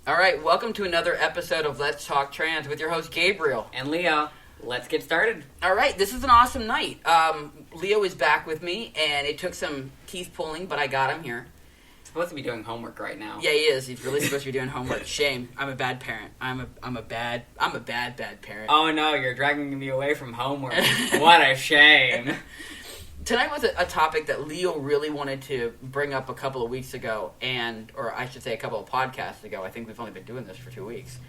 All right, welcome to another episode of Let's Talk Trans with your host Gabriel. And Leo. Let's get started. All right, this is an awesome night. Leo is back with me, and it took some teeth pulling, but I got him here. He's supposed to be doing homework right now. Yeah, he is. He's really supposed to be doing homework. Shame. I'm a bad parent. I'm a bad parent. Oh no, you're dragging me away from homework. What a shame. Tonight was a topic that Leo really wanted to bring up a couple of weeks ago, or I should say a couple of podcasts ago. I think we've only been doing this for 2 weeks.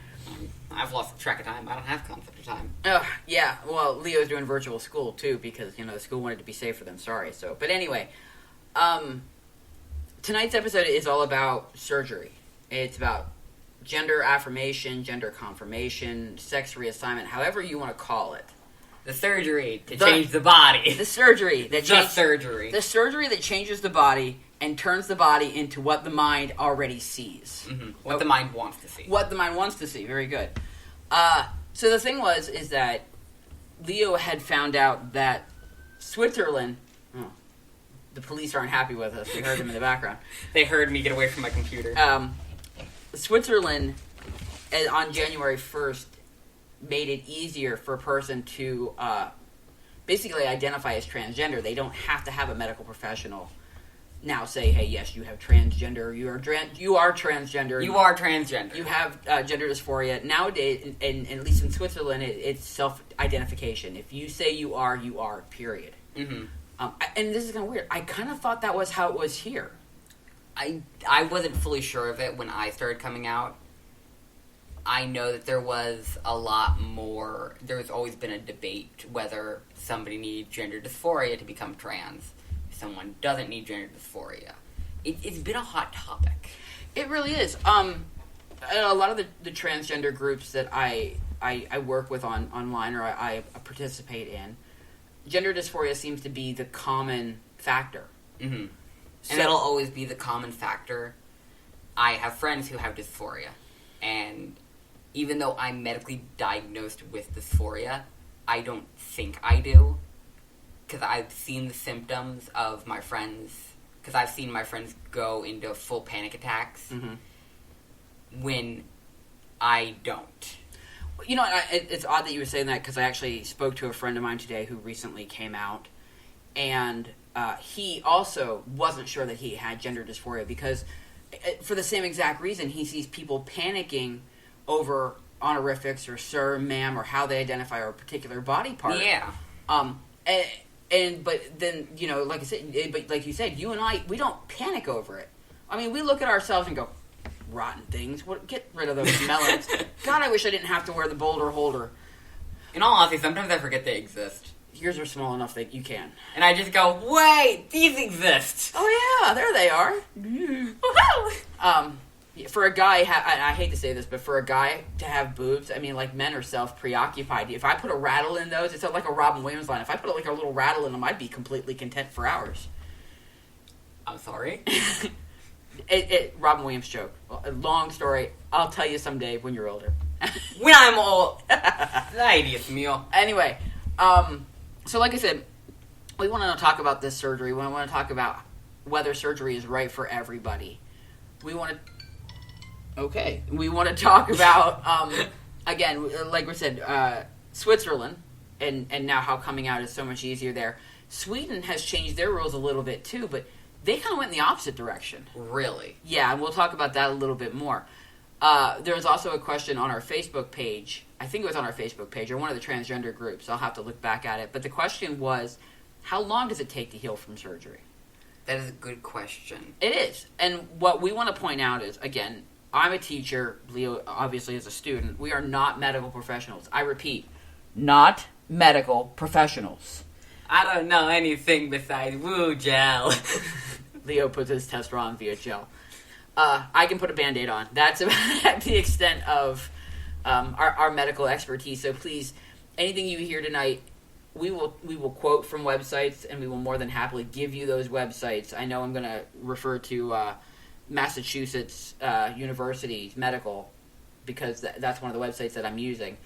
I've lost track of time. I don't have concept of time. Yeah. Well, Leo's doing virtual school too because the school wanted to be safer than sorry. But anyway, tonight's episode is all about surgery. It's about gender affirmation, gender confirmation, sex reassignment, however you want to call it. The surgery to change the body. The surgery that The surgery that changes the body and turns the body into what the mind already sees. Mm-hmm. What the mind wants to see. What the mind wants to see. Very good. So the thing is that Leo had found out that Switzerland... Oh, the police aren't happy with us. We heard them in the background. They heard me get away from my computer. Switzerland, on January 1st, made it easier for a person to basically identify as transgender. They don't have to have a medical professional now say, hey, yes, you have transgender, you are transgender. You are transgender. You have gender dysphoria. Nowadays, and at least in Switzerland, it's self-identification. If you say you are, period. Mm-hmm. And this is kind of weird. I kind of thought that was how it was here. I wasn't fully sure of it when I started coming out. I know that there was a lot more... There's always been a debate whether somebody needs gender dysphoria to become trans. Someone doesn't need gender dysphoria. It's been a hot topic. It really is. A lot of the transgender groups that I work with online or I participate in, gender dysphoria seems to be the common factor. Mm-hmm. And it'll always be the common factor. I have friends who have dysphoria, and even though I'm medically diagnosed with dysphoria, I don't think I do. Because I've seen the symptoms of my friends. Because I've seen my friends go into full panic attacks. Mm-hmm. When I don't. It's odd that you were saying that because I actually spoke to a friend of mine today who recently came out. And he also wasn't sure that he had gender dysphoria because for the same exact reason, he sees people panicking over honorifics or sir, ma'am, or how they identify a particular body part. Yeah. But then, like I said, but like you said, you and I, we don't panic over it. I mean, we look at ourselves and go, rotten things. Get rid of those melons. God, I wish I didn't have to wear the boulder holder. In all honesty, sometimes I forget they exist. Yours are small enough that you can. And I just go, wait, these exist. Oh yeah, there they are. For a guy, I hate to say this, but for a guy to have boobs, I mean, like, men are self-preoccupied. If I put a rattle in those, it's like a Robin Williams line. If I put like a little rattle in them, I'd be completely content for hours. I'm sorry? Robin Williams joke. A long story. I'll tell you someday when you're older. When I'm old. Ay, Dios mío. Anyway, so like I said, we want to talk about this surgery. We want to talk about whether surgery is right for everybody. We want to talk about, again, like we said, Switzerland, and now how coming out is so much easier there. Sweden has changed their rules a little bit too, but they kind of went in the opposite direction. Really? Yeah, and we'll talk about that a little bit more. There was also a question on our Facebook page. I think it was on our Facebook page or one of the transgender groups. I'll have to look back at it. But the question was, how long does it take to heal from surgery? That is a good question. It is. And what we want to point out is, again, I'm a teacher. Leo obviously is a student. We are not medical professionals. I repeat, not medical professionals. I don't know anything besides woo gel. Leo puts his test on via gel. I can put a Band-Aid on. That's about the extent of our medical expertise. So please, anything you hear tonight, we will quote from websites, and we will more than happily give you those websites. I know I'm going to refer to Massachusetts University Medical because that's one of the websites that I'm using.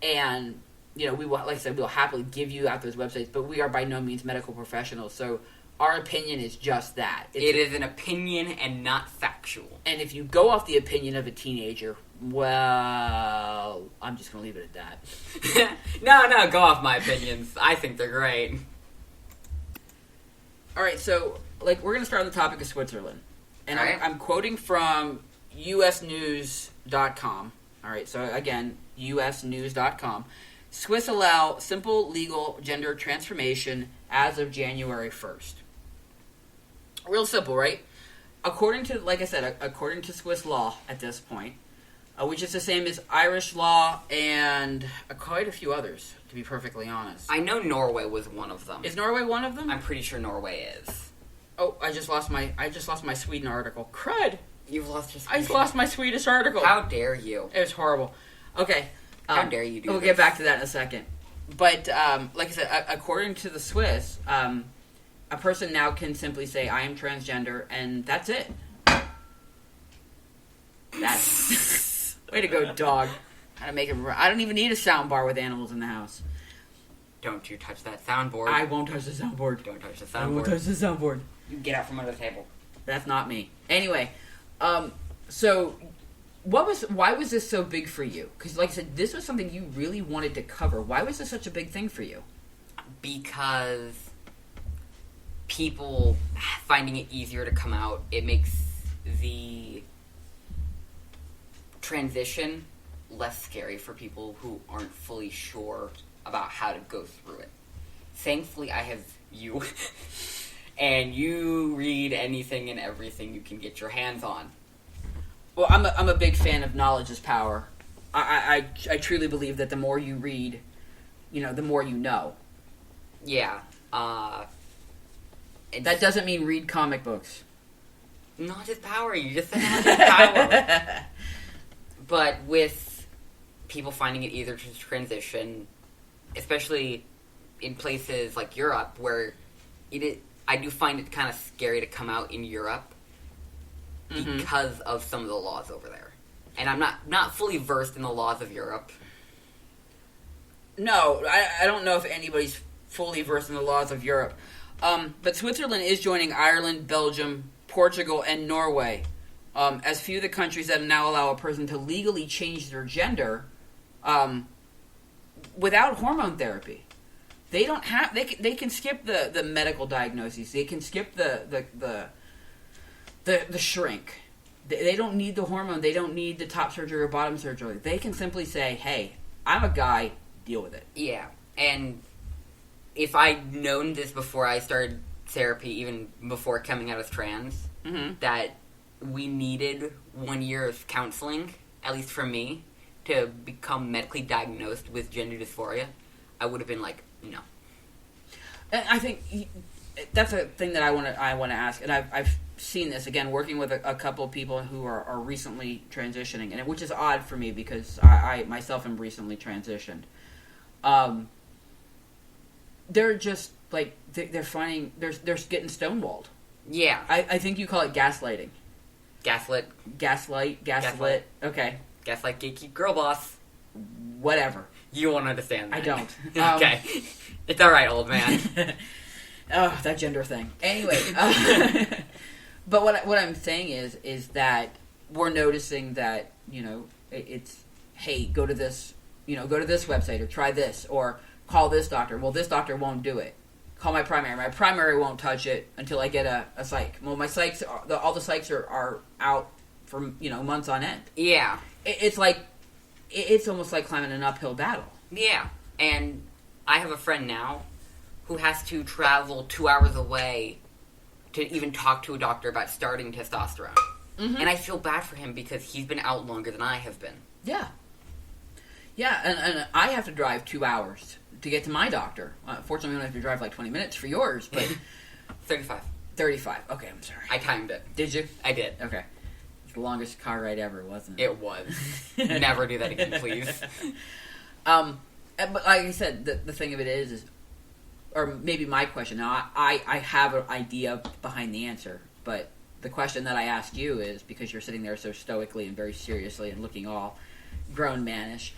And we will, like I said, we'll happily give you out those websites, but we are by no means medical professionals. So our opinion is just that. It is an opinion and not factual. And if you go off the opinion of a teenager, well, I'm just going to leave it at that. No, go off my opinions. I think they're great. All right, so we're going to start on the topic of Switzerland. And right. I'm quoting from usnews.com. All right, so again, usnews.com. Swiss allow simple legal gender transformation as of January 1st. Real simple, right? According to, like I said, according to Swiss law at this point, which is the same as Irish law and quite a few others, to be perfectly honest. I know Norway was one of them. Is Norway one of them? I'm pretty sure Norway is. Oh, I just lost my Sweden article. Crud! You've lost your I just lost my Swedish article. How dare you? It was horrible. Okay. How dare you do We'll this? get back to that in a second. But, like I said, according to the Swiss, a person now can simply say, I am transgender, and that's it. That's... Way to go, dog. How to make it... I don't even need a sound bar with animals in the house. Don't you touch that soundboard. I won't touch the soundboard. Don't touch the soundboard. I won't touch the soundboard. You get out from under the table. That's not me. Anyway, so... Why was this so big for you? Because, like I said, this was something you really wanted to cover. Why was this such a big thing for you? Because people finding it easier to come out, it makes the transition less scary for people who aren't fully sure about how to go through it. Thankfully, I have you, and you read anything and everything you can get your hands on. Well, I'm a big fan of knowledge is power. I truly believe that the more you read, the more you know. Yeah. That doesn't mean read comic books. Knowledge is power. You just said knowledge is power. But with people finding it easier to transition, especially in places like Europe, where I do find it kind of scary to come out in Europe. Because of some of the laws over there. And I'm not fully versed in the laws of Europe. No, I don't know if anybody's fully versed in the laws of Europe. But Switzerland is joining Ireland, Belgium, Portugal, and Norway as few of the countries that now allow a person to legally change their gender without hormone therapy. They don't have... They can skip the medical diagnoses. They can skip the shrink. They don't need the hormone. They don't need the top surgery or bottom surgery. They can simply say, hey, I'm a guy, deal with it. Yeah, and if I'd known this before I started therapy, even before coming out as trans, that we needed 1 year of counseling, at least for me, to become medically diagnosed with gender dysphoria, I would have been like, no. And I think that's a thing that I want to ask, and I've seen this again working with a couple of people who are recently transitioning, and which is odd for me because I myself am recently transitioned. They're just like they're finding they're getting stonewalled. Yeah, I think you call it gaslighting. Gaslit. Okay. Gaslight, gatekeep, girl boss. Whatever. You won't understand that. I don't. Okay. It's alright, old man. Oh, that gender thing. Anyway, but what I'm saying is that we're noticing that, it's, hey, go to this website or try this or call this doctor. Well, this doctor won't do it. Call my primary. My primary won't touch it until I get a psych. Well, my psychs, all the psychs are out for, months on end. Yeah. It's like, it's almost like climbing an uphill battle. Yeah. And I have a friend now who has to travel 2 hours away to even talk to a doctor about starting testosterone. Mm-hmm. And I feel bad for him because he's been out longer than I have been. Yeah. Yeah, and I have to drive 2 hours to get to my doctor. Fortunately, we don't have to drive like 20 minutes for yours, but... 35. 35. Okay, I'm sorry. I timed it. Did you? I did. Okay. It's the longest car ride ever, wasn't it? It was. Never do that again, please. But like I said, the thing of it is, or maybe my question, now I have an idea behind the answer, but the question that I asked you is, because you're sitting there so stoically and very seriously and looking all grown manish,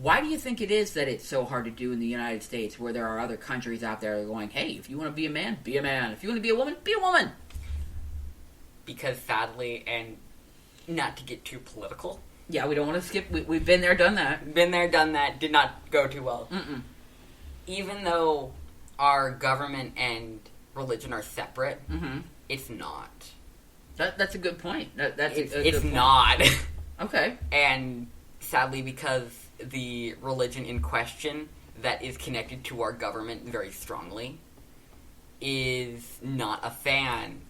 Why do you think it is that it's so hard to do in the United States, where there are other countries out there going, hey, if you want to be a man, be a man. If you want to be a woman, be a woman. Because sadly, and not to get too political. Yeah, we don't want to skip. We've been there, done that. Been there, done that. Did not go too well. Mm-mm. Even though our government and religion are separate, it's not. That's a good point. It's not. Okay. And sadly, because the religion in question that is connected to our government very strongly is not a fan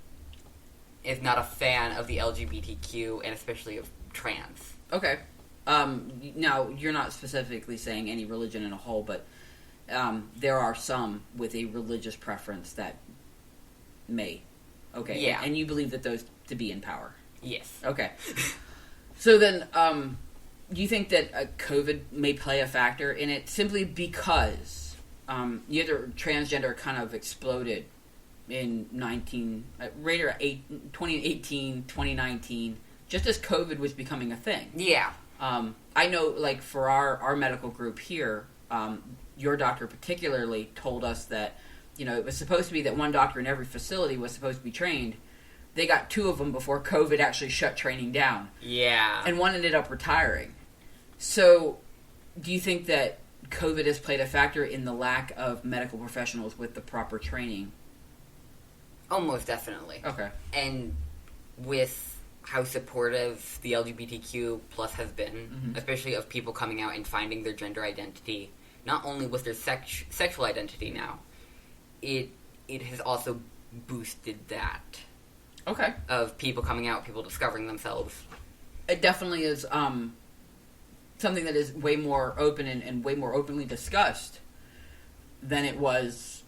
of the LGBTQ and especially of trans. Okay. Now, you're not specifically saying any religion in a whole, but there are some with a religious preference that may. Okay. Yeah. And you believe that those to be in power. Yes. Okay. So then, do you think that COVID may play a factor in it simply because either transgender kind of exploded in 2018, 2019, just as COVID was becoming a thing? Yeah. I know, like, for our medical group here, your doctor particularly told us that, it was supposed to be that one doctor in every facility was supposed to be trained. They got 2 of them before COVID actually shut training down. Yeah. And one ended up retiring. So, do you think that COVID has played a factor in the lack of medical professionals with the proper training? Almost definitely. Okay. And with how supportive the LGBTQ plus has been, especially of people coming out and finding their gender identity, not only with their sexual identity now, it has also boosted that. Okay. Of people coming out, people discovering themselves. It definitely is something that is way more open and way more openly discussed than it was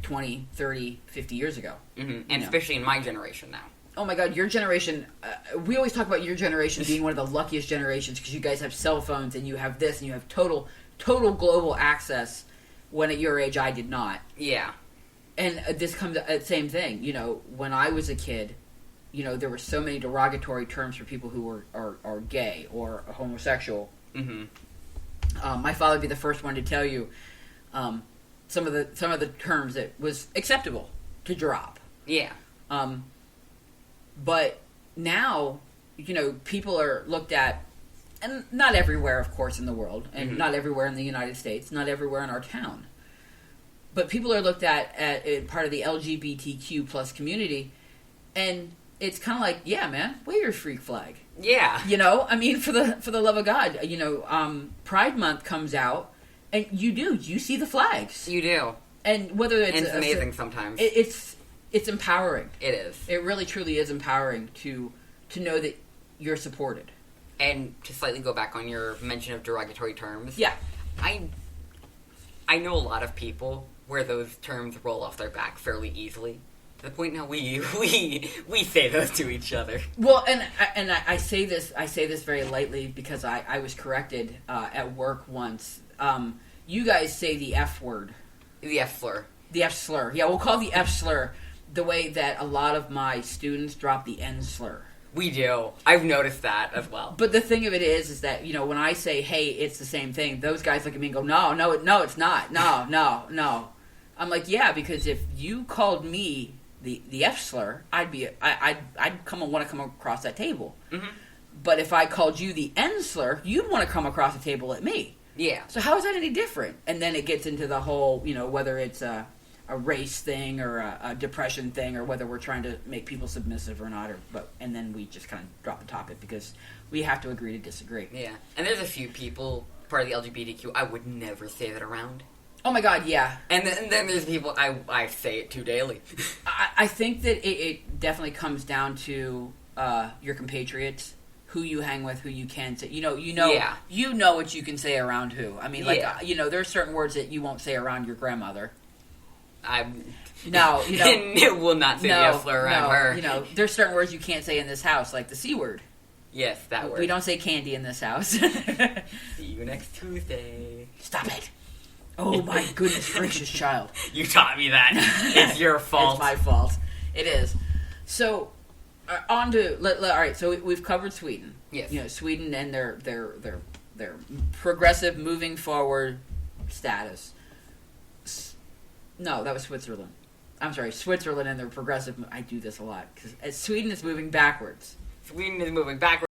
20, 30, 50 years ago. And especially in my generation now. Oh my God, your generation, we always talk about your generation being one of the luckiest generations because you guys have cell phones and you have this and you have total global access, when at your age I did not. Yeah. And this comes at the same thing. When I was a kid, there were so many derogatory terms for people who are gay or homosexual. My father would be the first one to tell you some of the terms that was acceptable to drop. Yeah. But now, people are looked at, and not everywhere, of course, in the world, and not everywhere in the United States, not everywhere in our town. But people are looked at part of the LGBTQ plus community, and it's kind of like, yeah, man, wave your freak flag. Yeah. I mean, for the love of God, Pride Month comes out, and you see the flags. You do. And whether it's amazing sometimes. It's empowering. It is. It really, truly is empowering to know that you're supported. And to slightly go back on your mention of derogatory terms. Yeah. I know a lot of people where those terms roll off their back fairly easily. To the point now we say those to each other. Well, and I say this very lightly because I was corrected at work once. You guys say the F word. The F slur. The F slur. Yeah, we'll call the F slur the way that a lot of my students drop the N slur. We do. I've noticed that as well. But the thing of it is that, when I say, hey, it's the same thing, those guys look at me and go, no, it's not. No. I'm like, yeah, because if you called me the F slur, I'd want to come across that table. But if I called you the N slur, you'd want to come across the table at me. Yeah. So how is that any different? And then it gets into the whole, whether it's a race thing or a depression thing or whether we're trying to make people submissive or not, and then we just kind of drop the topic because we have to agree to disagree. Yeah. And there's a few people, part of the LGBTQ, I would never say that around. Oh my God, yeah. And then there's people I say it to daily. I think that it definitely comes down to your compatriots, who you hang with, who you can say. Yeah. You know what you can say around who. I mean, Yeah. There's certain words that you won't say around your grandmother. No, it will not say the F slur around her. There's certain words you can't say in this house, like the C word. Yes, that word. We don't say candy in this house. See you next Tuesday. Stop it. Oh my goodness gracious, child. You taught me that. It's your fault. It's my fault. It is. So, on to... all right, so we've covered Sweden. Yes. Sweden and their their progressive moving forward status. No, that was Switzerland. I'm sorry, Switzerland and their progressive. I do this a lot because Sweden is moving backwards. Sweden is moving backwards.